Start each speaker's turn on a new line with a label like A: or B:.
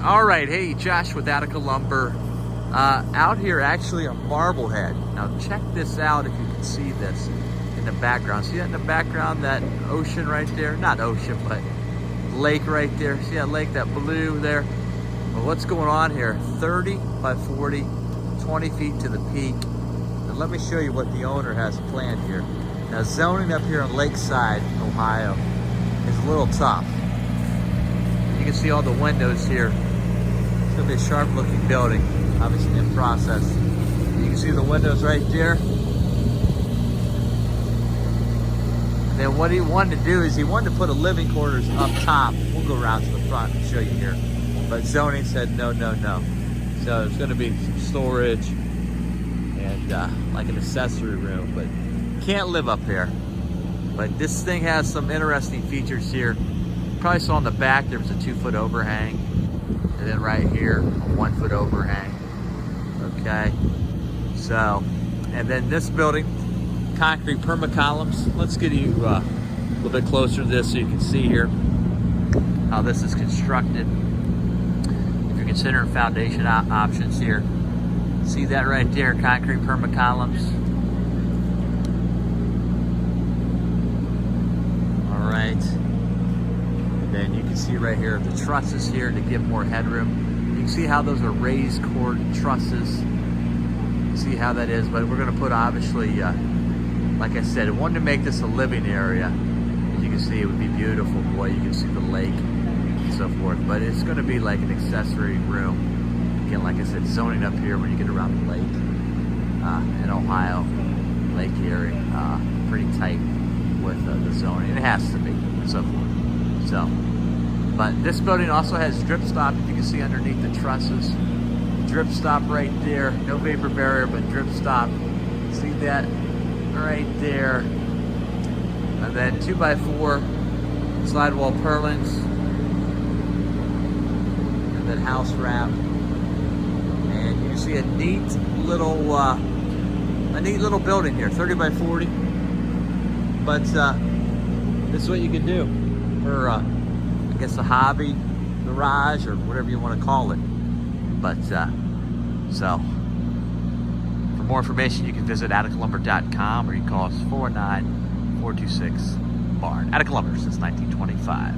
A: All right, hey, Josh with Attica Lumber. Out here actually on Marblehead. Now check this out if you can see this in the background. See that in the background, that ocean right there? Not ocean, but lake right there. See that lake, that blue there? Well, what's going on here? 30 by 40, 20 feet to the peak. And let me show you what the owner has planned here. Now zoning up here on Lakeside, Ohio is a little tough. You can see all the windows here. It's gonna be a sharp looking building, obviously in process. You can see the windows right there. And then what he wanted to do is he wanted to put a living quarters up top. We'll go around to the front and show you here. But zoning said no, no, no. So it's gonna be some storage and like an accessory room, but can't live up here. But this thing has some interesting features here. Probably saw on the back there was a 2-foot overhang, and then right here a 1-foot overhang. Okay, so, and then this building, concrete perma-columns. Let's get you a little bit closer to this so you can see here how this is constructed. If you're considering foundation options here, see that right there, concrete perma-columns. All right. Then you can see right here the trusses here to give more headroom. You can see how those are raised cord trusses. See how that is, but we're gonna put obviously, like I said, I wanted to make this a living area. As you can see, it would be beautiful. Boy, you can see the lake and so forth, but it's gonna be like an accessory room. Again, like I said, zoning up here when you get around the lake in Ohio, Lake Erie, pretty tight with the zoning. It has to be, and so forth. So, but this building also has drip stop, if you can see underneath the trusses. Drip stop right there, no vapor barrier, but drip stop. See that right there. And then 2x4 sidewall purlins. And then house wrap. And you can see a neat little building here, 30 by 40. But this is what you can do for, I guess, a hobby garage or whatever you want to call it. But, so, for more information, you can visit atticalumber.com or you can call us 419-426-BARN. Attica Lumber since 1925.